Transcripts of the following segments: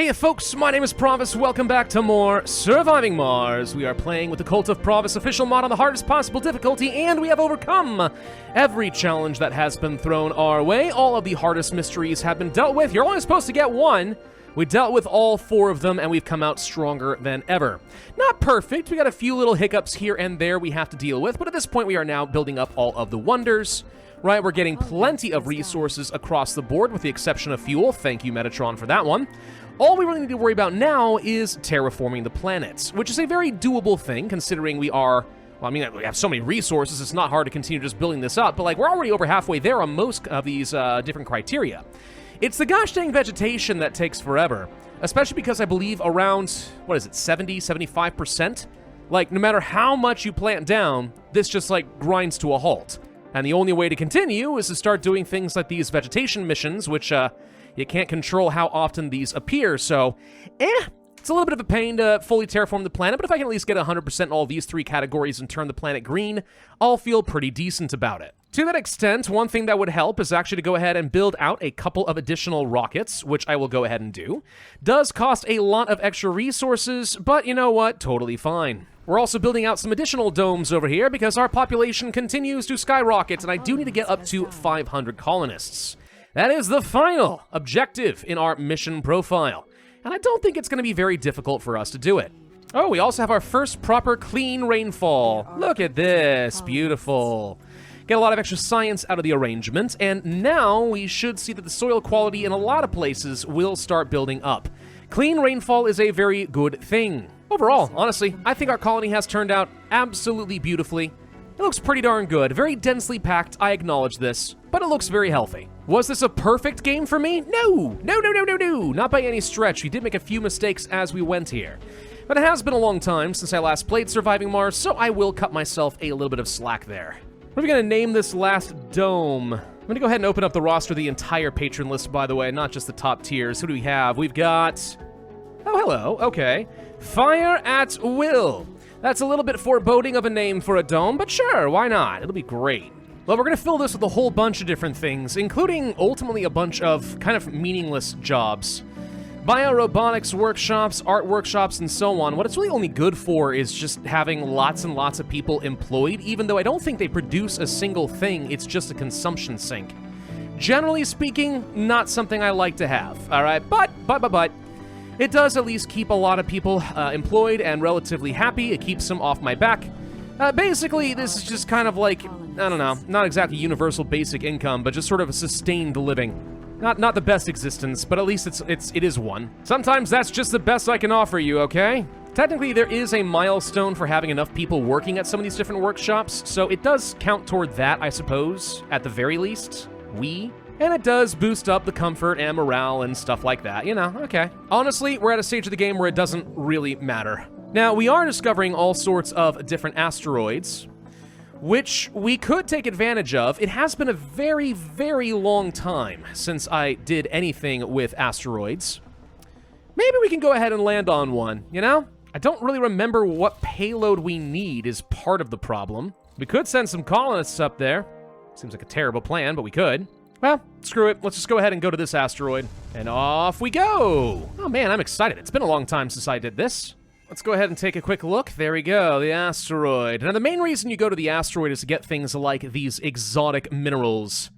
Hey folks, my name is Pravus. Welcome back to more Surviving Mars. We are playing with the Cult of Pravus official mod on the hardest possible difficulty, and we have overcome every challenge that has been thrown our way. All of the hardest mysteries have been dealt with. You're only supposed to get one. We dealt with all 4 of them, and we've come out stronger than ever. Not perfect. We got a few little hiccups here and there we have to deal with, but at this point we are now building up all of the wonders. Right, we're getting plenty of resources across the board, with the exception of fuel. Thank you, Metatron, for that one. All we really need to worry about now is terraforming the planets, which is a very doable thing, considering we are... Well, I mean, we have so many resources, it's not hard to continue just building this up, but, like, we're already over halfway there on most of these different criteria. It's the gosh dang vegetation that takes forever, especially because I believe around, what is it, 75%? Like, no matter how much you plant down, this just, like, grinds to a halt. And the only way to continue is to start doing things like these vegetation missions, which, you can't control how often these appear, so, it's a little bit of a pain to fully terraform the planet, but if I can at least get 100% in all these 3 categories and turn the planet green, I'll feel pretty decent about it. To that extent, one thing that would help is actually to go ahead and build out a couple of additional rockets, which I will go ahead and do. Does cost a lot of extra resources, but you know what? Totally fine. We're also building out some additional domes over here because our population continues to skyrocket, and I do need to get up to 500 colonists. That is the final objective in our mission profile, and I don't think it's going to be very difficult for us to do it. Oh, we also have our first proper clean rainfall. Look at this, beautiful. Get a lot of extra science out of the arrangement, and now we should see that the soil quality in a lot of places will start building up. Clean rainfall is a very good thing. Overall, honestly, I think our colony has turned out absolutely beautifully. It looks pretty darn good. Very densely packed, I acknowledge this, but it looks very healthy. Was this a perfect game for me? No, not by any stretch. We did make a few mistakes as we went here. But it has been a long time since I last played Surviving Mars, so I will cut myself a little bit of slack there. What are we gonna name this last dome? I'm gonna go ahead and open up the roster, the entire patron list, by the way, not just the top tiers. Who do we have? We've got... Oh, hello, okay. Fire at Will. That's a little bit foreboding of a name for a dome, but sure, why not? It'll be great. Well, we're gonna fill this with a whole bunch of different things, including ultimately a bunch of kind of meaningless jobs. Biorobotics workshops, art workshops, and so on. What it's really only good for is just having lots and lots of people employed, even though I don't think they produce a single thing, it's just a consumption sink. Generally speaking, not something I like to have, alright? But, it does at least keep a lot of people employed and relatively happy. It keeps them off my back. Basically, this is just kind of like, I don't know, not exactly universal basic income, but just sort of a sustained living. Not the best existence, but at least it is one. Sometimes that's just the best I can offer you, okay? Technically, there is a milestone for having enough people working at some of these different workshops, so it does count toward that, I suppose, at the very least. And it does boost up the comfort and morale and stuff like that, you know, okay. Honestly, we're at a stage of the game where it doesn't really matter. Now, we are discovering all sorts of different asteroids, which we could take advantage of. It has been a very, very long time since I did anything with asteroids. Maybe we can go ahead and land on one, you know? I don't really remember what payload we need is part of the problem. We could send some colonists up there. Seems like a terrible plan, but we could. Well, screw it. Let's just go ahead and go to this asteroid. And off we go! Oh man, I'm excited. It's been a long time since I did this. Let's go ahead and take a quick look. There we go, the asteroid. Now, the main reason you go to the asteroid is to get things like these exotic minerals.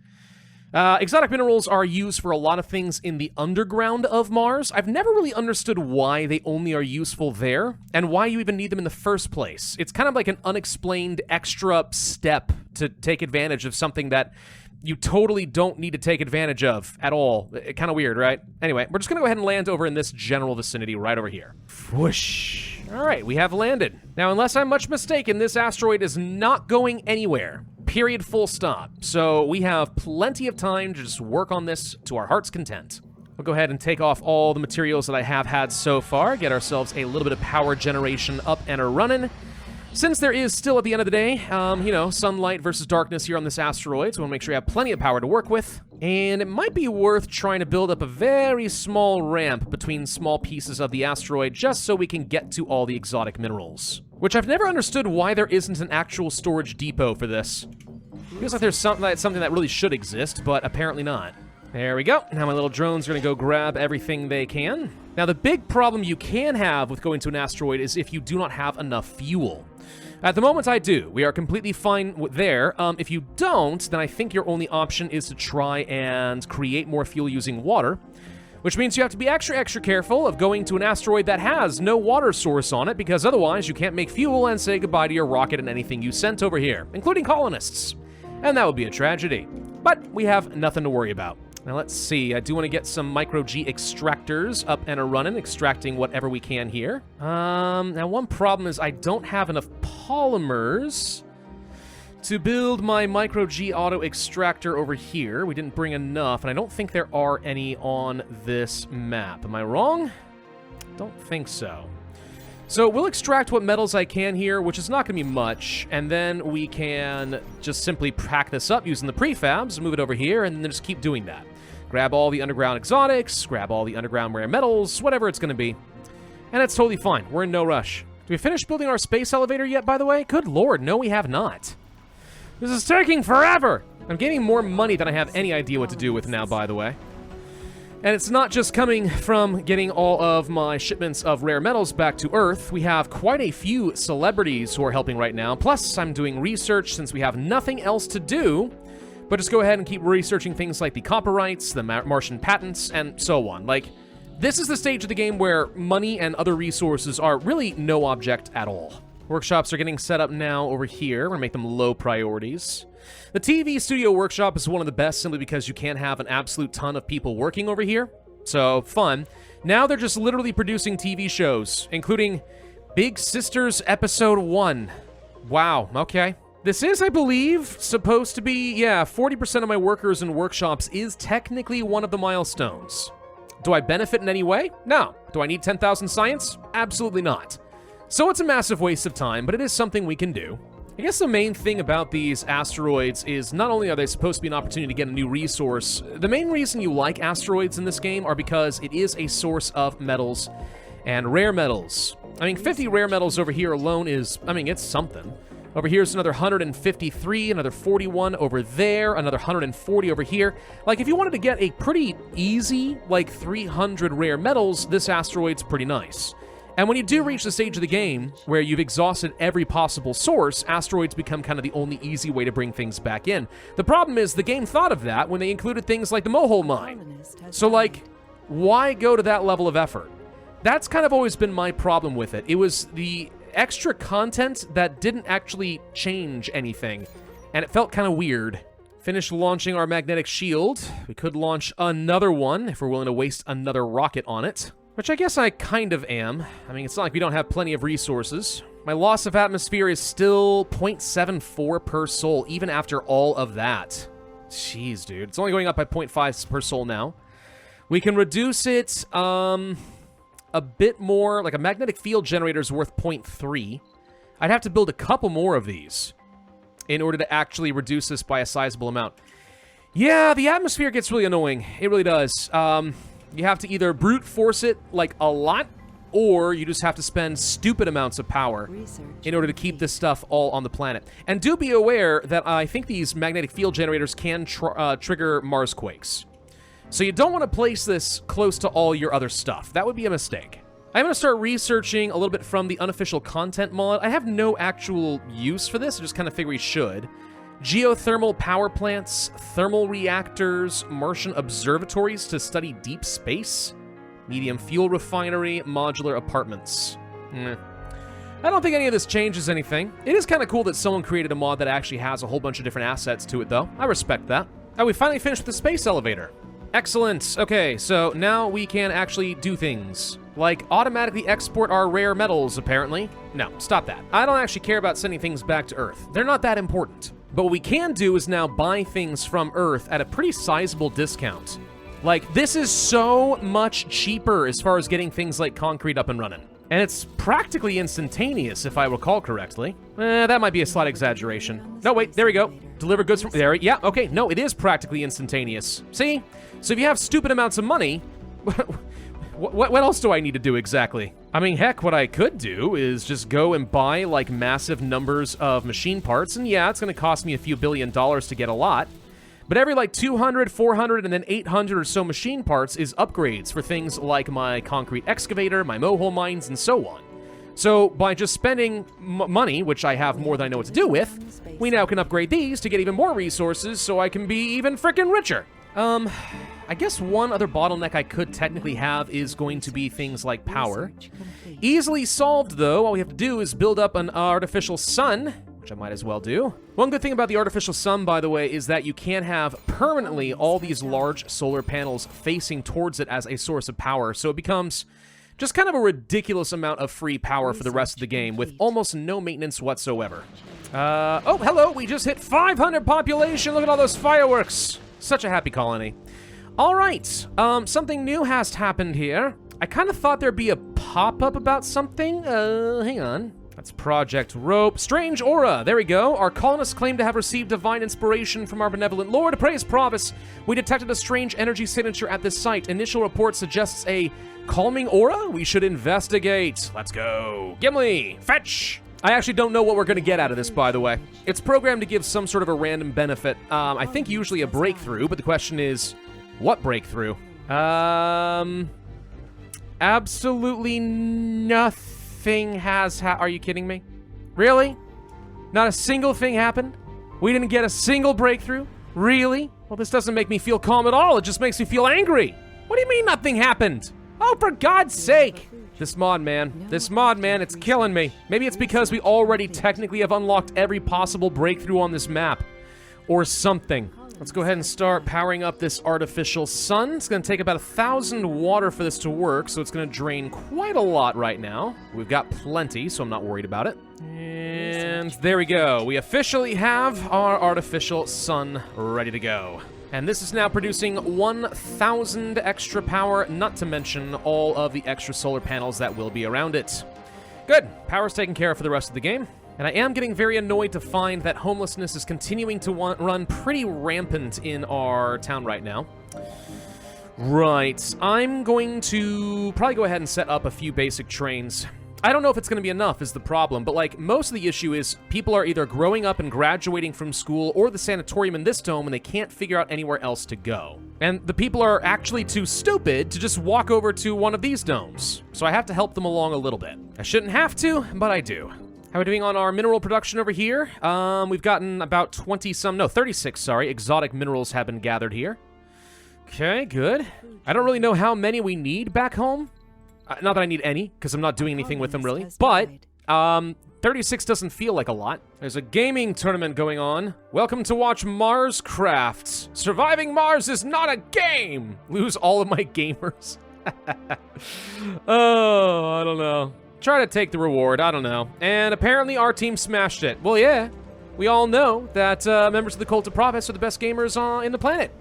Exotic minerals are used for a lot of things in the underground of Mars. I've never really understood why they only are useful there, and why you even need them in the first place. It's kind of like an unexplained extra step to take advantage of something that you totally don't need to take advantage of at all. Kind of weird, right? Anyway, we're just gonna go ahead and land over in this general vicinity right over here. Whoosh. All right, we have landed. Now, unless I'm much mistaken, this asteroid is not going anywhere. Period, full stop. So we have plenty of time to just work on this to our heart's content. We'll go ahead and take off all the materials that I have had so far, get ourselves a little bit of power generation up and a-running. Since there is still, at the end of the day, you know, sunlight versus darkness here on this asteroid, so we'll make sure you have plenty of power to work with. And it might be worth trying to build up a very small ramp between small pieces of the asteroid just so we can get to all the exotic minerals. Which I've never understood why there isn't an actual storage depot for this. Feels like there's something that really should exist, but apparently not. There we go. Now my little drones are gonna go grab everything they can. Now, the big problem you can have with going to an asteroid is if you do not have enough fuel. At the moment, I do. We are completely fine there. If you don't, then I think your only option is to try and create more fuel using water, which means you have to be extra careful of going to an asteroid that has no water source on it, because otherwise you can't make fuel and say goodbye to your rocket and anything you sent over here, including colonists. And that would be a tragedy. But we have nothing to worry about. Now let's see, I do want to get some micro-G extractors up and a-running, extracting whatever we can here. Now one problem is I don't have enough polymers to build my micro-G auto extractor over here. We didn't bring enough, and I don't think there are any on this map. Am I wrong? Don't think so. So we'll extract what metals I can here, which is not going to be much, and then we can just simply pack this up using the prefabs, move it over here, and then just keep doing that. Grab all the underground exotics, grab all the underground rare metals, whatever it's going to be. And it's totally fine. We're in no rush. Do we finish building our space elevator yet, by the way? Good lord, no we have not. This is taking forever! I'm getting more money than I have any idea what to do with now, by the way. And it's not just coming from getting all of my shipments of rare metals back to Earth. We have quite a few celebrities who are helping right now. Plus, I'm doing research since we have nothing else to do. But just go ahead and keep researching things like the copyrights, the Martian patents, and so on. Like, this is the stage of the game where money and other resources are really no object at all. Workshops are getting set up now over here. We're going to make them low priorities. The TV studio workshop is one of the best simply because you can't have an absolute ton of people working over here. So, fun. Now they're just literally producing TV shows, including Big Sisters Episode 1. Wow, okay. This is, I believe, supposed to be, yeah, 40% of my workers and workshops is technically one of the milestones. Do I benefit in any way? No. Do I need 10,000 science? Absolutely not. So it's a massive waste of time, but it is something we can do. I guess the main thing about these asteroids is not only are they supposed to be an opportunity to get a new resource, the main reason you like asteroids in this game are because it is a source of metals and rare metals. I mean, 50 rare metals over here alone is, I mean, it's something. Over here's another 153, another 41 over there, another 140 over here. Like, if you wanted to get a pretty easy, like, 300 rare metals, this asteroid's pretty nice. And when you do reach the stage of the game where you've exhausted every possible source, asteroids become kind of the only easy way to bring things back in. The problem is the game thought of that when they included things like the Mohole Mine. So, like, why go to that level of effort? That's kind of always been my problem with it. It was the extra content that didn't actually change anything, and it felt kind of weird. Finished launching our magnetic shield. We could launch another one if we're willing to waste another rocket on it, which I guess I kind of am. I mean, it's not like we don't have plenty of resources. My loss of atmosphere is still 0.74 per soul, even after all of that. Jeez, dude. It's only going up by 0.5 per soul now. We can reduce it, a bit more. Like, a magnetic field generator is worth 0.3. I'd have to build a couple more of these in order to actually reduce this by a sizable amount. Yeah, the atmosphere gets really annoying. It really does. You have to either brute force it, like, a lot, or you just have to spend stupid amounts of power in order to keep this stuff all on the planet. And do be aware that I think these magnetic field generators can trigger Marsquakes. So you don't want to place this close to all your other stuff. That would be a mistake. I'm going to start researching a little bit from the unofficial content mod. I have no actual use for this. I just kind of figure we should. Geothermal power plants, thermal reactors, Martian observatories to study deep space, medium fuel refinery, modular apartments. I don't think any of this changes anything. It is kind of cool that someone created a mod that actually has a whole bunch of different assets to it, though. I respect that. Oh, we finally finished with the space elevator. Excellent. Okay, so now we can actually do things. Like automatically export our rare metals, apparently. No, stop that. I don't actually care about sending things back to Earth. They're not that important. But what we can do is now buy things from Earth at a pretty sizable discount. Like, this is so much cheaper as far as getting things like concrete up and running. And it's practically instantaneous, if I recall correctly. That might be a slight exaggeration. No, wait, there we go. Deliver goods from there. Yeah, okay, no, it is practically instantaneous. See? So if you have stupid amounts of money, what else do I need to do exactly? I mean, heck, what I could do is just go and buy, like, massive numbers of machine parts, and yeah, it's going to cost me a few $1 billion to get a lot. But every like 200, 400, and then 800 or so machine parts is upgrades for things like my concrete excavator, my mohole mines, and so on. So by just spending money, which I have more than I know what to do with, we now can upgrade these to get even more resources so I can be even freaking richer. I guess one other bottleneck I could technically have is going to be things like power. Easily solved, though. All we have to do is build up an artificial sun, which I might as well do. One good thing about the artificial sun, by the way, is that you can have permanently all these large solar panels facing towards it as a source of power, so it becomes just kind of a ridiculous amount of free power for the rest of the game with almost no maintenance whatsoever. Oh, hello, we just hit 500 population. Look at all those fireworks. Such a happy colony. All right, something new has happened here. I kind of thought there'd be a pop-up about something. Hang on. That's Project Rope. Strange aura. There we go. Our colonists claim to have received divine inspiration from our benevolent lord. Praise Pravus. We detected a strange energy signature at this site. Initial report suggests a calming aura. We should investigate. Let's go. Gimli, fetch. I actually don't know what we're going to get out of this, by the way. It's programmed to give some sort of a random benefit. I think usually a breakthrough, but the question is, what breakthrough? Absolutely nothing has are you kidding me? Really? Not a single thing happened? We didn't get a single breakthrough? Really? Well, this doesn't make me feel calm at all. It just makes me feel angry. What do you mean nothing happened? Oh, for God's sake. This mod, man, it's killing me. Maybe it's because we already technically have unlocked every possible breakthrough on this map. Or something. Let's go ahead and start powering up this artificial sun. It's going to take about 1,000 water for this to work, so it's going to drain quite a lot right now. We've got plenty, so I'm not worried about it. And there we go. We officially have our artificial sun ready to go. And this is now producing 1,000 extra power, not to mention all of the extra solar panels that will be around it. Good. Power's taken care of for the rest of the game. And I am getting very annoyed to find that homelessness is continuing to run pretty rampant in our town right now. Right, I'm going to probably go ahead and set up a few basic trains. I don't know if it's going to be enough is the problem, but like most of the issue is people are either growing up and graduating from school or the sanatorium in this dome and they can't figure out anywhere else to go. And the people are actually too stupid to just walk over to one of these domes. So I have to help them along a little bit. I shouldn't have to, but I do. How are we doing on our mineral production over here? We've gotten about 36, exotic minerals have been gathered here. Okay, good. I don't really know how many we need back home. Not that I need any, because I'm not doing anything with them really. But, 36 doesn't feel like a lot. There's a gaming tournament going on. Welcome to watch Mars Crafts. Surviving Mars is not a game! Lose all of my gamers. Oh, I don't know. Try to take the reward, I don't know. And apparently our team smashed it. Well, yeah. We all know that members of the Cult of Pravus are the best gamers in the planet.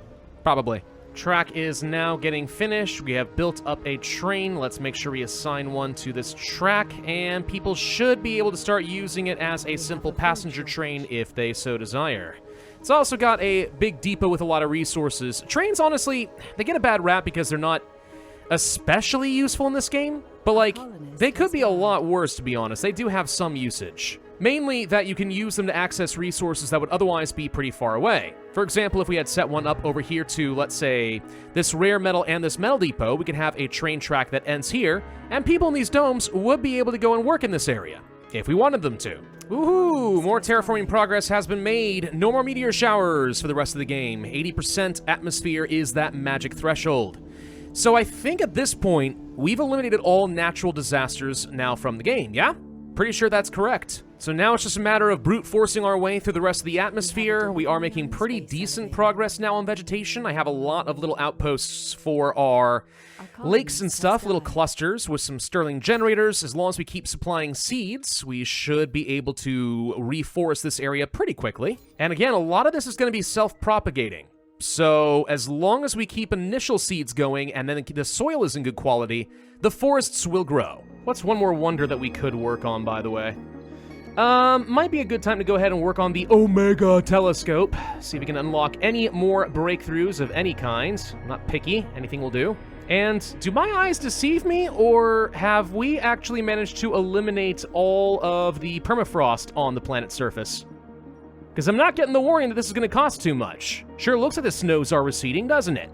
Probably. Track is now getting finished. We have built up a train. Let's make sure we assign one to this track. And people should be able to start using it as a simple passenger train if they so desire. It's also got a big depot with a lot of resources. Trains, honestly, they get a bad rap because they're not especially useful in this game, but like, they could be a lot worse, to be honest. They do have some usage. Mainly that you can use them to access resources that would otherwise be pretty far away. For example, if we had set one up over here to, let's say, this rare metal and this metal depot, we could have a train track that ends here, and people in these domes would be able to go and work in this area, if we wanted them to. Woohoo! More terraforming progress has been made. No more meteor showers for the rest of the game. 80% atmosphere is that magic threshold. So I think at this point, we've eliminated all natural disasters now from the game, yeah? Pretty sure that's correct. So now it's just a matter of brute forcing our way through the rest of the atmosphere. We are making pretty decent progress now on vegetation. I have a lot of little outposts for our lakes and stuff, little clusters with some sterling generators. As long as we keep supplying seeds, we should be able to reforest this area pretty quickly. And again, a lot of this is going to be self-propagating. So as long as we keep initial seeds going and then the soil is in good quality, the forests will grow. What's one more wonder that we could work on, by the way? Might be a good time to go ahead and work on the Omega telescope. See if we can unlock any more breakthroughs of any kind. I'm not picky, anything will do. And do my eyes deceive me, or have we actually managed to eliminate all of the permafrost on the planet's surface? Because I'm not getting the warning that this is going to cost too much. Sure looks like the snows are receding, doesn't it?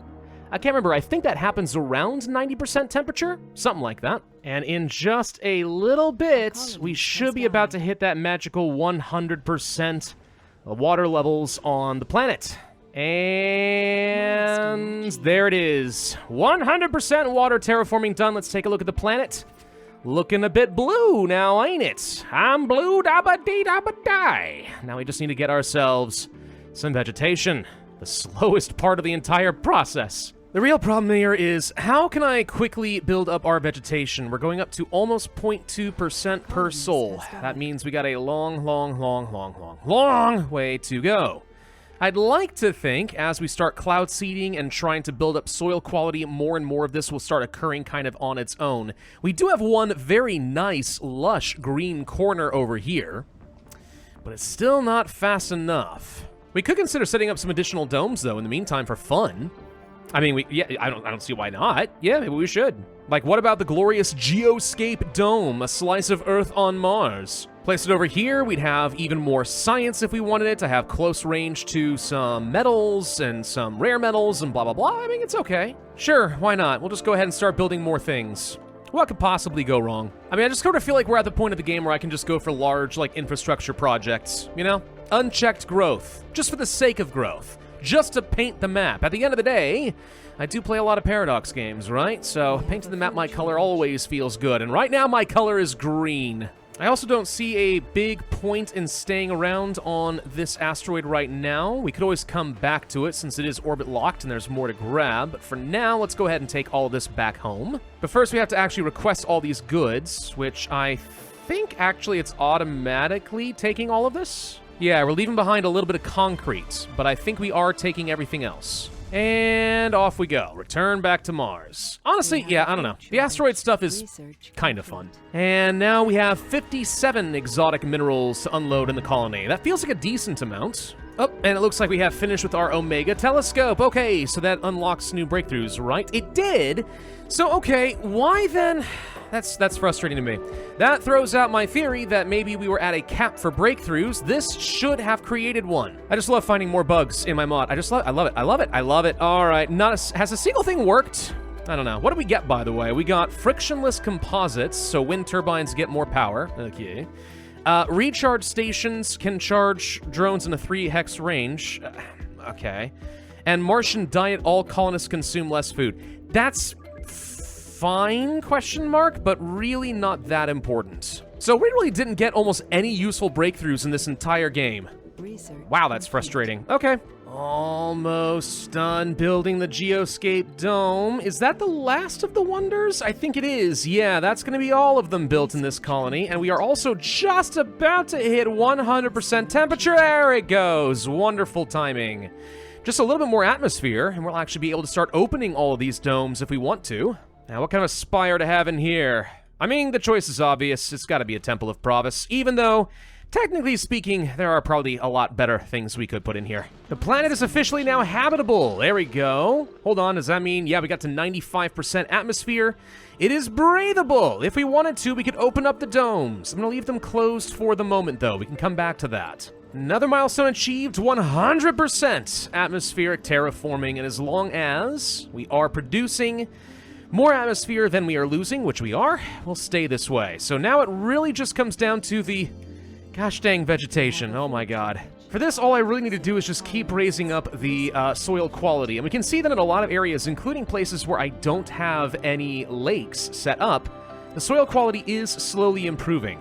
I can't remember, I think that happens around 90% temperature? Something like that. And in just a little bit, we should be about to hit that magical 100% water levels on the planet. And there it is. 100% water terraforming done. Let's take a look at the planet. Looking a bit blue now, ain't it? I'm blue, dabba-dee-dabba-die. Now we just need to get ourselves some vegetation. The slowest part of the entire process. The real problem here is, how can I quickly build up our vegetation? We're going up to almost 0.2% per soul. That means we got a long way to go. I'd like to think, as we start cloud seeding and trying to build up soil quality, more and more of this will start occurring kind of on its own. We do have one very nice, lush green corner over here, but it's still not fast enough. We could consider setting up some additional domes, though, in the meantime, for fun. I mean, I don't see why not. Yeah, maybe we should. Like, what about the glorious Geoscape Dome, a slice of Earth on Mars? Place it over here, we'd have even more science if we wanted it, to have close range to some metals and some rare metals and blah, blah, blah. I mean, it's okay. Sure, why not? We'll just go ahead and start building more things. What could possibly go wrong? I mean, I just sort of feel like we're at the point of the game where I can just go for large, like, infrastructure projects, you know? Unchecked growth, just for the sake of growth. Just to paint the map. At the end of the day, I do play a lot of Paradox games, right? So painting the map my color always feels good, and right now my color is green. I also don't see a big point in staying around on this asteroid right now. We could always come back to it since it is orbit locked and there's more to grab. But for now, let's go ahead and take all of this back home. But first we have to actually request all these goods, which I think actually it's automatically taking all of this. Yeah, we're leaving behind a little bit of concrete, but I think we are taking everything else. And off we go. Return back to Mars. Honestly, yeah, I don't know. The asteroid stuff is kind of fun. And now we have 57 exotic minerals to unload in the colony. That feels like a decent amount. Oh, and it looks like we have finished with our Omega telescope. Okay, so that unlocks new breakthroughs, right? It did. So, okay, why then? That's frustrating to me. That throws out my theory that maybe we were at a cap for breakthroughs. This should have created one. I just love finding more bugs in my mod. I love it. All right, has a single thing worked? I don't know. What did we get, by the way? We got frictionless composites, so wind turbines get more power. Okay. Recharge stations can charge drones in a 3 hex range. Okay. And Martian diet, all colonists consume less food. That's fine, question mark, but really not that important. So we really didn't get almost any useful breakthroughs in this entire game. Wow, that's frustrating. Okay. Almost done building the Geoscape Dome. Is that the last of the wonders? I think it is. Yeah, that's going to be all of them built in this colony. And we are also just about to hit 100% temperature. There it goes. Wonderful timing. Just a little bit more atmosphere, and we'll actually be able to start opening all of these domes if we want to. Now, what kind of a spire to have in here? I mean, the choice is obvious. It's got to be a Temple of Pravus, even though, technically speaking, there are probably a lot better things we could put in here. The planet is officially now habitable. There we go. Hold on, does that mean, yeah, we got to 95% atmosphere? It is breathable. If we wanted to, we could open up the domes. I'm going to leave them closed for the moment, though. We can come back to that. Another milestone achieved, 100% atmospheric terraforming, and as long as we are producing more atmosphere than we are losing, which we are, we'll stay this way. So now it really just comes down to the gosh dang vegetation. Oh my god. For this, all I really need to do is just keep raising up the soil quality. And we can see that in a lot of areas, including places where I don't have any lakes set up, the soil quality is slowly improving.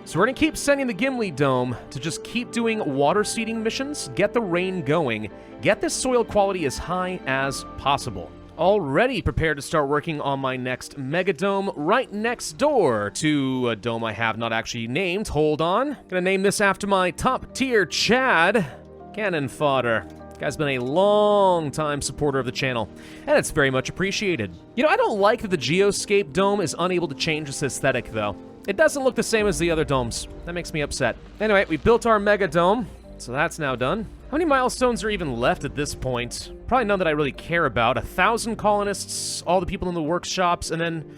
So we're going to keep sending the Gimli Dome to just keep doing water seeding missions, get the rain going, get this soil quality as high as possible. Already prepared to start working on my next megadome right next door to a dome I have not actually named. Hold on. Gonna name this after my top tier Chad. Cannon fodder. Guy's been a long time supporter of the channel, and it's very much appreciated. You know, I don't like that the Geoscape Dome is unable to change its aesthetic, though. It doesn't look the same as the other domes. That makes me upset. Anyway, we built our megadome, so that's now done. How many milestones are even left at this point? Probably none that I really care about. 1,000 colonists, all the people in the workshops, and then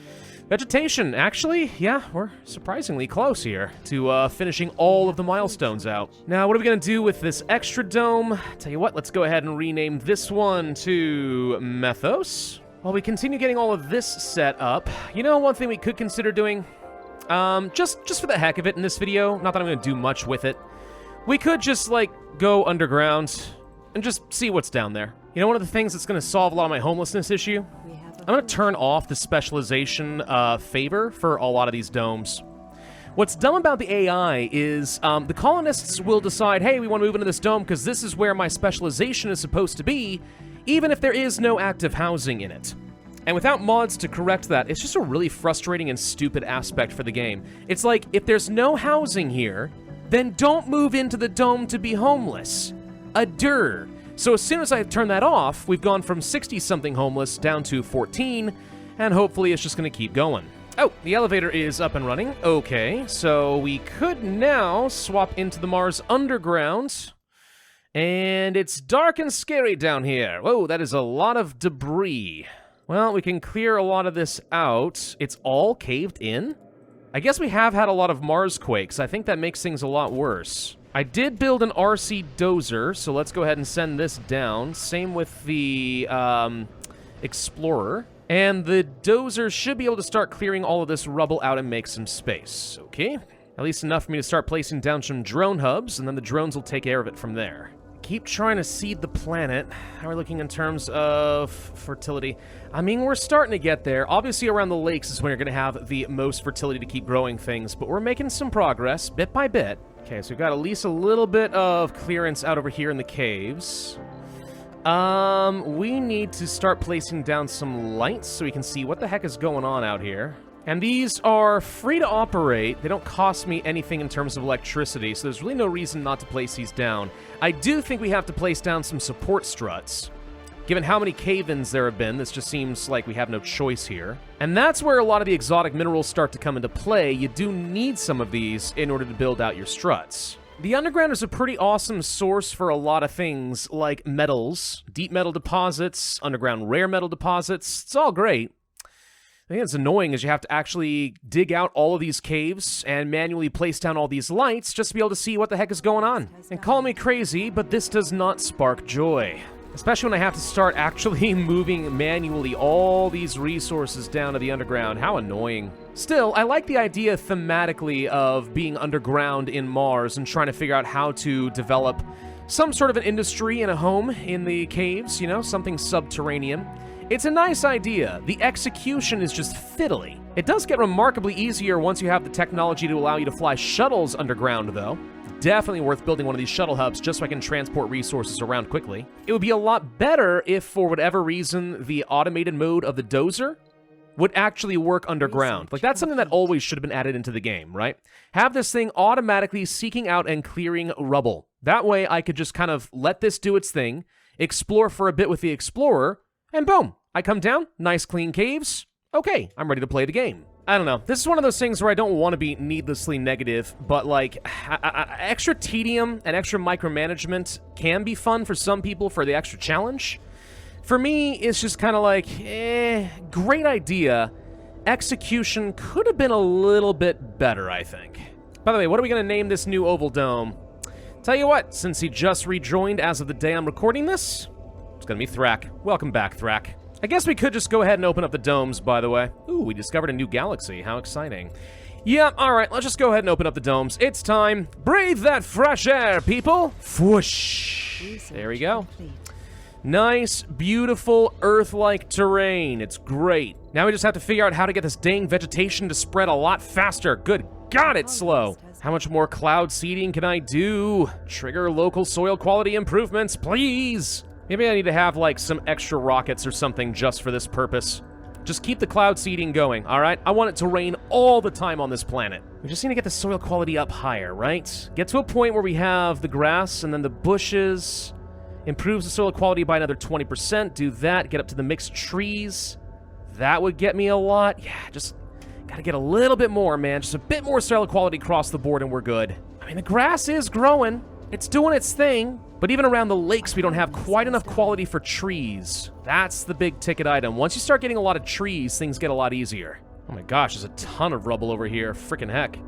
Vegetation, actually, yeah, we're surprisingly close here to finishing all of the milestones out. Now, what are we gonna do with this extra dome? Tell you what, let's go ahead and rename this one to Methos. While we continue getting all of this set up, you know, one thing we could consider doing, just for the heck of it in this video, not that I'm gonna do much with it, we could just, like, go underground and just see what's down there. You know, one of the things that's gonna solve a lot of my homelessness issue? I'm gonna turn off the specialization favor for a lot of these domes. What's dumb about the AI is the colonists will decide, hey, we want to move into this dome because this is where my specialization is supposed to be, even if there is no active housing in it. And without mods to correct that, it's just a really frustrating and stupid aspect for the game. It's like, if there's no housing here, then don't move into the dome to be homeless. Adur. So as soon as I turn that off, we've gone from 60-something homeless down to 14, and hopefully it's just going to keep going. Oh, the elevator is up and running. Okay, so we could now swap into the Mars Underground, and it's dark and scary down here. Whoa, that is a lot of debris. Well, we can clear a lot of this out. It's all caved in? I guess we have had a lot of Mars quakes. I think that makes things a lot worse. I did build an RC dozer, so let's go ahead and send this down. Same with the Explorer. And the dozer should be able to start clearing all of this rubble out and make some space. Okay. At least enough for me to start placing down some drone hubs, and then the drones will take care of it from there. Keep trying to seed the planet. How are we looking in terms of fertility? I mean, we're starting to get there. Obviously, around the lakes is when you're going to have the most fertility to keep growing things, but we're making some progress, bit by bit. Okay, so we've got at least a little bit of clearance out over here in the caves. We need to start placing down some lights so we can see what the heck is going on out here. And these are free to operate. They don't cost me anything in terms of electricity, so there's really no reason not to place these down. I do think we have to place down some support struts. Given how many cave-ins there have been, this just seems like we have no choice here. And that's where a lot of the exotic minerals start to come into play. You do need some of these in order to build out your struts. The underground is a pretty awesome source for a lot of things, like metals, deep metal deposits, underground rare metal deposits. It's all great. The thing that's annoying is you have to actually dig out all of these caves and manually place down all these lights just to be able to see what the heck is going on. And call me crazy, but this does not spark joy. Especially when I have to start actually moving manually all these resources down to the underground. How annoying. Still, I like the idea thematically of being underground in Mars and trying to figure out how to develop some sort of an industry and a home in the caves, you know, something subterranean. It's a nice idea. The execution is just fiddly. It does get remarkably easier once you have the technology to allow you to fly shuttles underground, though. Definitely worth building one of these shuttle hubs just so I can transport resources around quickly. It would be a lot better if, for whatever reason, the automated mode of the dozer would actually work underground. Like, that's something that always should have been added into the game, right? Have this thing automatically seeking out and clearing rubble. That way, I could just kind of let this do its thing, explore for a bit with the Explorer, and boom, I come down, nice clean caves. Okay, I'm ready to play the game. I don't know. This is one of those things where I don't want to be needlessly negative, but like, extra tedium and extra micromanagement can be fun for some people for the extra challenge. For me, it's just kind of like, great idea. Execution could have been a little bit better, I think. By the way, what are we going to name this new oval dome? Tell you what, since he just rejoined as of the day I'm recording this, it's going to be Thrak. Welcome back, Thrak. I guess we could just go ahead and open up the domes, by the way. Ooh, we discovered a new galaxy. How exciting. Yeah, alright, let's just go ahead and open up the domes. It's time. Breathe that fresh air, people. Whoosh. There we go. Nice, beautiful, Earth-like terrain. It's great. Now we just have to figure out how to get this dang vegetation to spread a lot faster. Good God, it's slow. How much more cloud seeding can I do? Trigger local soil quality improvements, please. Maybe I need to have, like, some extra rockets or something just for this purpose. Just keep the cloud seeding going, all right? I want it to rain all the time on this planet. We just need to get the soil quality up higher, right? Get to a point where we have the grass and then the bushes. Improves the soil quality by another 20%. Do that. Get up to the mixed trees. That would get me a lot. Yeah, just gotta get a little bit more, man. Just a bit more soil quality across the board and we're good. I mean, the grass is growing. It's doing its thing. But even around the lakes, we don't have quite enough quality for trees. That's the big ticket item. Once you start getting a lot of trees, things get a lot easier. Oh my gosh, there's a ton of rubble over here. Frickin' heck.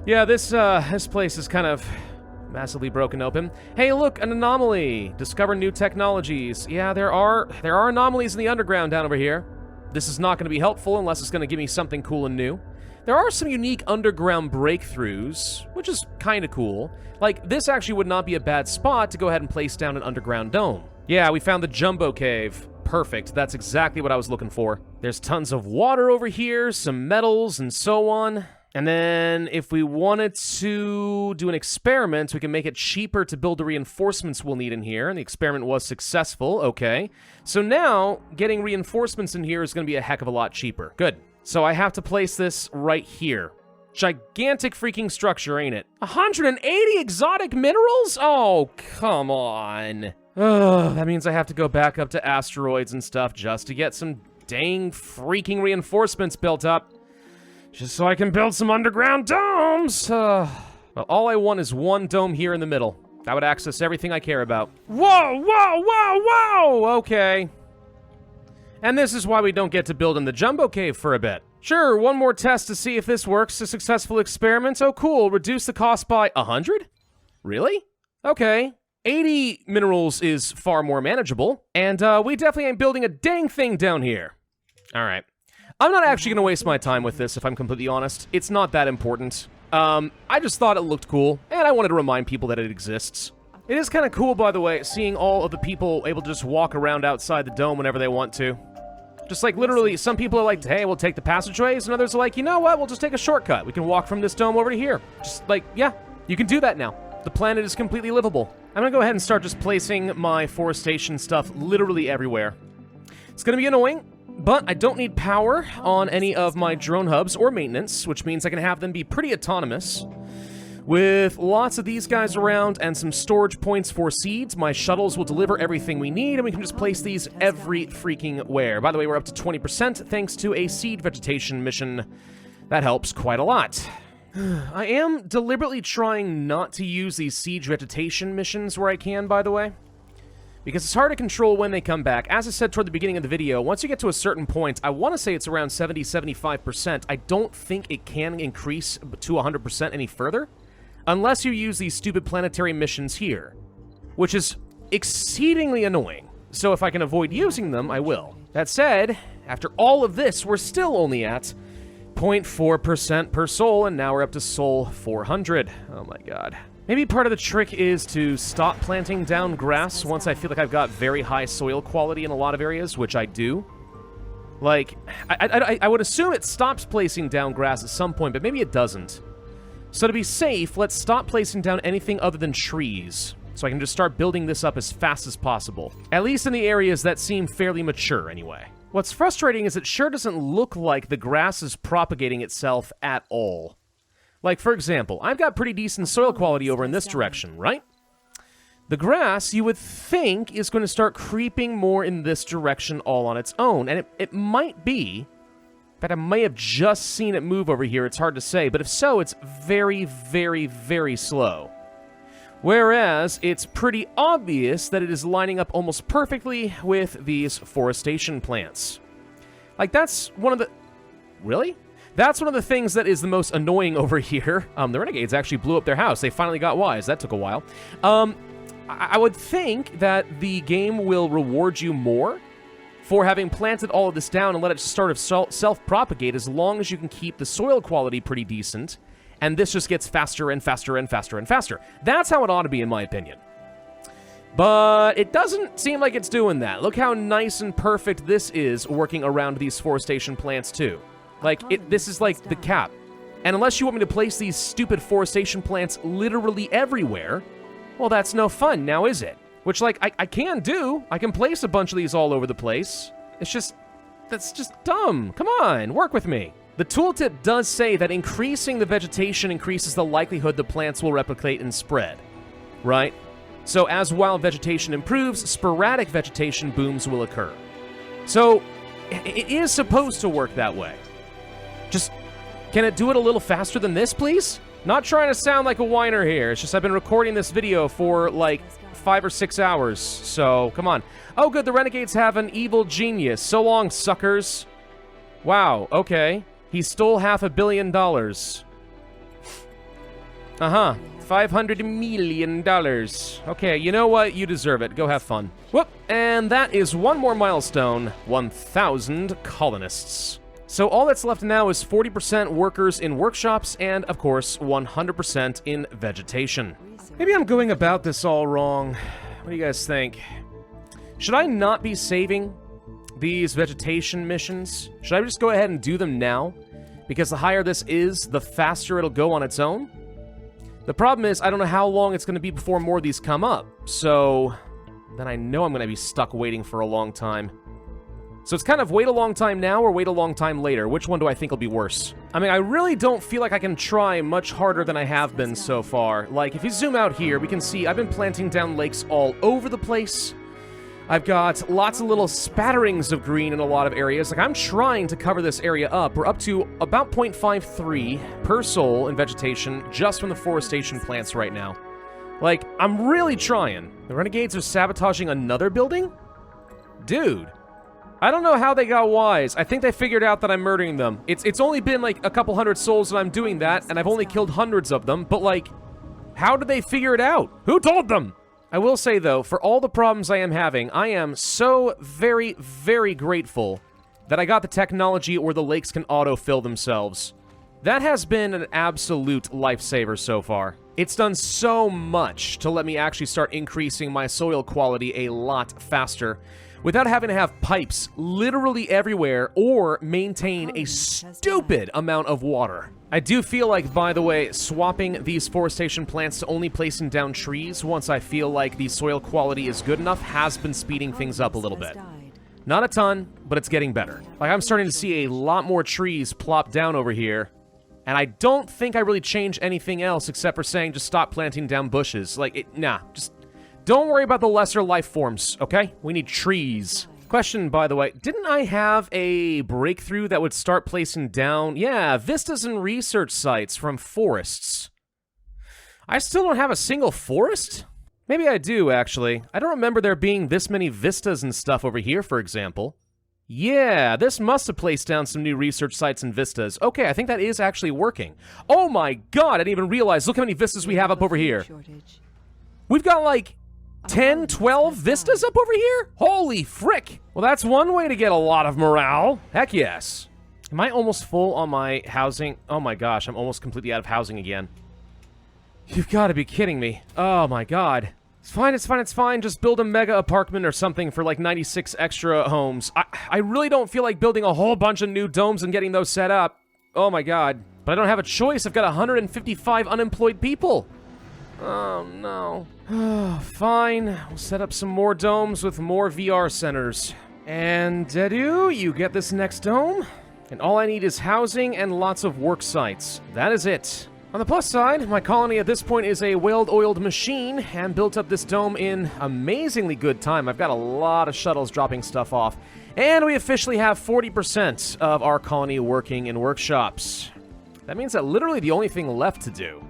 Yeah, this place is kind of massively broken open. Hey, look, an anomaly. Discover new technologies. Yeah, there are anomalies in the underground down over here. This is not going to be helpful unless it's going to give me something cool and new. There are some unique underground breakthroughs, which is kind of cool. Like, this actually would not be a bad spot to go ahead and place down an underground dome. Yeah, we found the Jumbo Cave. Perfect. That's exactly what I was looking for. There's tons of water over here, some metals, and so on. And then, if we wanted to do an experiment, we can make it cheaper to build the reinforcements we'll need in here, and the experiment was successful. Okay. So now, getting reinforcements in here is going to be a heck of a lot cheaper. Good. So I have to place this right here. Gigantic freaking structure, ain't it? 180 exotic minerals? Oh, come on. Ugh, that means I have to go back up to asteroids and stuff just to get some dang freaking reinforcements built up. Just so I can build some underground domes. Well, all I want is one dome here in the middle. That would access everything I care about. Whoa, whoa, whoa, whoa! Okay. And this is why we don't get to build in the Jumbo Cave for a bit. Sure, one more test to see if this works. A successful experiment. Oh, cool. Reduce the cost by 100? Really? Okay. 80 minerals is far more manageable. And we definitely ain't building a dang thing down here. All right. I'm not actually going to waste my time with this, if I'm completely honest. It's not that important. I just thought it looked cool, and I wanted to remind people that it exists. It is kind of cool, by the way, seeing all of the people able to just walk around outside the dome whenever they want to. Just like, literally, some people are like, hey, we'll take the passageways, and others are like, you know what, we'll just take a shortcut. We can walk from this dome over to here. Just like, yeah, you can do that now. The planet is completely livable. I'm gonna go ahead and start just placing my forestation stuff literally everywhere. It's gonna be annoying, but I don't need power on any of my drone hubs or maintenance, which means I can have them be pretty autonomous. With lots of these guys around and some storage points for seeds, my shuttles will deliver everything we need, and we can just place these every freaking where. By the way, we're up to 20% thanks to a seed vegetation mission. That helps quite a lot. I am deliberately trying not to use these siege vegetation missions where I can, by the way, because it's hard to control when they come back. As I said toward the beginning of the video, once you get to a certain point, I want to say it's around 70-75%, I don't think it can increase to 100% any further, unless you use these stupid planetary missions here, which is exceedingly annoying. So if I can avoid using them, I will. That said, after all of this, we're still only at 0.4% per soul, and now we're up to soul 400. Oh my god. Maybe part of the trick is to stop planting down grass once I feel like I've got very high soil quality in a lot of areas, which I do. Like, I would assume it stops placing down grass at some point, but maybe it doesn't. So to be safe, let's stop placing down anything other than trees, so I can just start building this up as fast as possible. At least in the areas that seem fairly mature, anyway. What's frustrating is it sure doesn't look like the grass is propagating itself at all. Like, for example, I've got pretty decent soil quality over in this direction, right? The grass, you would think, is going to start creeping more in this direction all on its own, and it might be. But I may have just seen it move over here, it's hard to say, but if so, it's very, very, very slow. Whereas, it's pretty obvious that it is lining up almost perfectly with these forestation plants. Like, that's one of the... Really? That's one of the things that is the most annoying over here. The Renegades actually blew up their house. They finally got wise. That took a while. I would think that the game will reward you more for having planted all of this down and let it sort of self-propagate as long as you can keep the soil quality pretty decent, and this just gets faster and faster and faster and faster. That's how it ought to be, in my opinion. But it doesn't seem like it's doing that. Look how nice and perfect this is working around these forestation plants, too. Like, this is like the cap. And unless you want me to place these stupid forestation plants literally everywhere, well, that's no fun, now is it? Which, like, I can do. I can place a bunch of these all over the place. It's just, that's just dumb. Come on, work with me. The tooltip does say that increasing the vegetation increases the likelihood the plants will replicate and spread, right? So as wild vegetation improves, sporadic vegetation booms will occur. So it is supposed to work that way. Just, can it do it a little faster than this, please? Not trying to sound like a whiner here. It's just I've been recording this video for, like, 5 or 6 hours, so come on. Oh, good, the Renegades have an evil genius. So long, suckers. Wow, okay. He stole $500 million. Uh-huh. $500 million. Okay, you know what? You deserve it. Go have fun. Whoop! And that is one more milestone. 1,000 colonists. So all that's left now is 40% workers in workshops and, of course, 100% in vegetation. Maybe I'm going about this all wrong. What do you guys think? Should I not be saving these vegetation missions? Should I just go ahead and do them now? Because the higher this is, the faster it'll go on its own. The problem is, I don't know how long it's going to be before more of these come up. So, then I know I'm going to be stuck waiting for a long time. So it's kind of wait a long time now or wait a long time later. Which one do I think will be worse? I mean, I really don't feel like I can try much harder than I have been so far. Like, if you zoom out here, we can see I've been planting down lakes all over the place. I've got lots of little spatterings of green in a lot of areas. Like, I'm trying to cover this area up. We're up to about 0.53 per soul in vegetation just from the forestation plants right now. Like, I'm really trying. The renegades are sabotaging another building? Dude. I don't know how they got wise. I think they figured out that I'm murdering them. It's only been like a couple hundred souls that I'm doing that, and I've only killed hundreds of them, but like, how did they figure it out? Who told them? I will say, though, for all the problems I am having, I am so very, very grateful that I got the technology where the lakes can autofill themselves. That has been an absolute lifesaver so far. It's done so much to let me actually start increasing my soil quality a lot faster without having to have pipes literally everywhere or maintain a stupid amount of water. I do feel like, by the way, swapping these forestation plants to only placing down trees once I feel like the soil quality is good enough has been speeding things up a little bit. Not a ton, but it's getting better. Like, I'm starting to see a lot more trees plop down over here, and I don't think I really changed anything else except for saying just stop planting down bushes. Like, nah, just don't worry about the lesser life forms, okay? We need trees. Question, by the way, didn't I have a breakthrough that would start placing down, yeah, vistas and research sites from forests? I still don't have a single forest? Maybe I do, actually. I don't remember there being this many vistas and stuff over here, for example. Yeah, this must have placed down some new research sites and vistas. Okay, I think that is actually working. Oh my god, I didn't even realize. Look how many vistas we have up over here. We've got like 10, 12 vistas up over here? Holy frick! Well, that's one way to get a lot of morale. Heck yes. Am I almost full on my housing? Oh my gosh, I'm almost completely out of housing again. You've got to be kidding me. Oh my god. It's fine, it's fine, it's fine. Just build a mega apartment or something for like 96 extra homes. I really don't feel like building a whole bunch of new domes and getting those set up. Oh my god. But I don't have a choice. I've got 155 unemployed people. Oh no. Fine, we'll set up some more domes with more VR centers. And Dedu, you get this next dome. And all I need is housing and lots of work sites. That is it. On the plus side, my colony at this point is a well-oiled machine and built up this dome in amazingly good time. I've got a lot of shuttles dropping stuff off. And we officially have 40% of our colony working in workshops. That means that literally the only thing left to do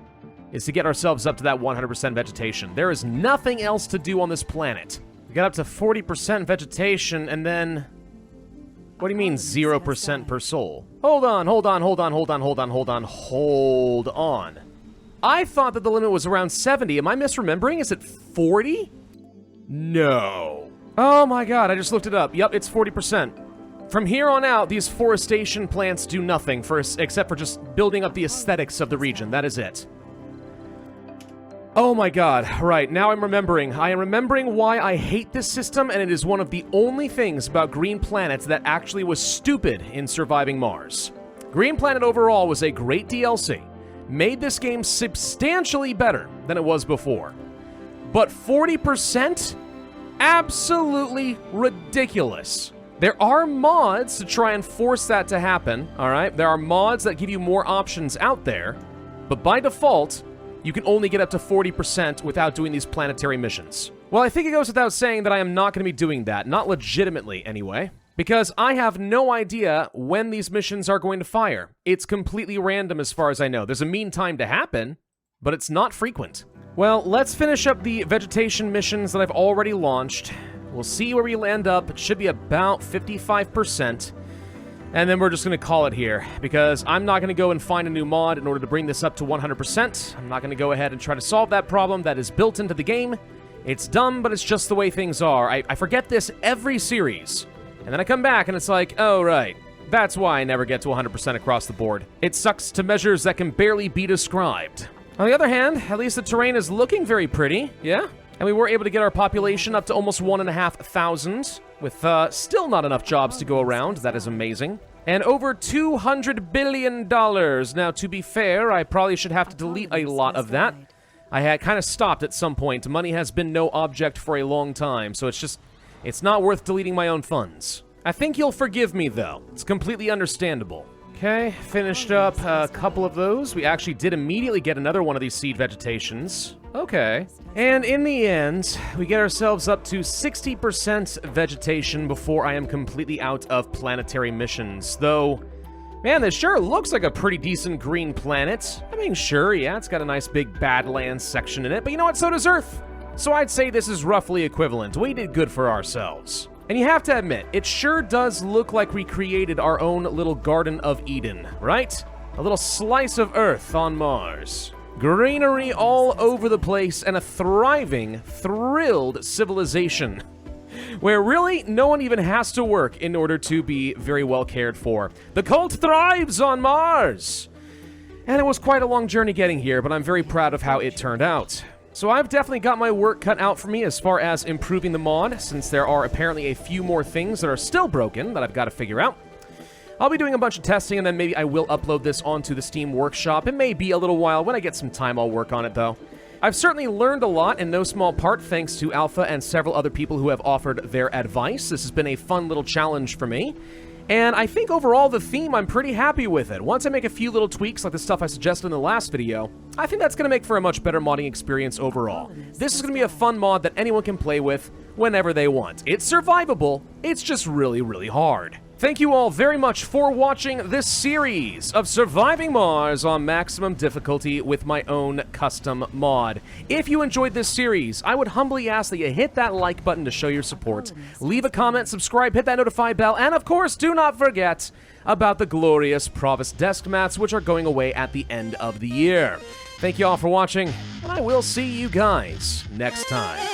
is to get ourselves up to that 100% vegetation. There is nothing else to do on this planet. We got up to 40% vegetation, and then... What do you mean 0% per soul? Hold on. I thought that the limit was around 70. Am I misremembering? Is it 40? No. Oh my god, I just looked it up. Yep, it's 40%. From here on out, these forestation plants do nothing except for just building up the aesthetics of the region. That is it. Oh my god, right, now I'm remembering. I am remembering why I hate this system, and it is one of the only things about Green Planet that actually was stupid in Surviving Mars. Green Planet overall was a great DLC, made this game substantially better than it was before. But 40%? Absolutely ridiculous. There are mods to try and force that to happen, alright? There are mods that give you more options out there, but by default, you can only get up to 40% without doing these planetary missions. Well, I think it goes without saying that I am not going to be doing that. Not legitimately, anyway. Because I have no idea when these missions are going to fire. It's completely random as far as I know. There's a mean time to happen, but it's not frequent. Well, let's finish up the vegetation missions that I've already launched. We'll see where we land up. It should be about 55%. And then we're just going to call it here, because I'm not going to go and find a new mod in order to bring this up to 100%. I'm not going to go ahead and try to solve that problem that is built into the game. It's dumb, but it's just the way things are. I forget this every series. And then I come back and it's like, oh, right. That's why I never get to 100% across the board. It sucks to measures that can barely be described. On the other hand, at least the terrain is looking very pretty, yeah? And we were able to get our population up to almost 1,500, with still not enough jobs to go around. That is amazing. And over $200 billion. Now, to be fair, I probably should have to delete a lot of that. I had kind of stopped at some point. Money has been no object for a long time, so it's not worth deleting my own funds. I think you'll forgive me, though. It's completely understandable. Okay, finished up a couple of those. We actually did immediately get another one of these seed vegetations. Okay. And in the end, we get ourselves up to 60% vegetation before I am completely out of planetary missions. Though, man, this sure looks like a pretty decent green planet. I mean, sure, yeah, it's got a nice big Badlands section in it, but you know what? So does Earth. So I'd say this is roughly equivalent. We did good for ourselves. And you have to admit, it sure does look like we created our own little Garden of Eden, right? A little slice of Earth on Mars. Greenery all over the place and a thriving, thrilled civilization. Where really, no one even has to work in order to be very well cared for. The cult thrives on Mars! And it was quite a long journey getting here, but I'm very proud of how it turned out. So I've definitely got my work cut out for me as far as improving the mod, since there are apparently a few more things that are still broken that I've got to figure out. I'll be doing a bunch of testing, and then maybe I will upload this onto the Steam Workshop. It may be a little while. When I get some time, I'll work on it, though. I've certainly learned a lot, in no small part thanks to Alpha and several other people who have offered their advice. This has been a fun little challenge for me. And I think overall the theme, I'm pretty happy with it. Once I make a few little tweaks like the stuff I suggested in the last video, I think that's going to make for a much better modding experience overall. This is going to be a fun mod that anyone can play with whenever they want. It's survivable, it's just really, really hard. Thank you all very much for watching this series of Surviving Mars on maximum difficulty with my own custom mod. If you enjoyed this series, I would humbly ask that you hit that like button to show your support, leave a comment, subscribe, hit that notify bell, and of course, do not forget about the glorious Pravus desk mats, which are going away at the end of the year. Thank you all for watching, and I will see you guys next time.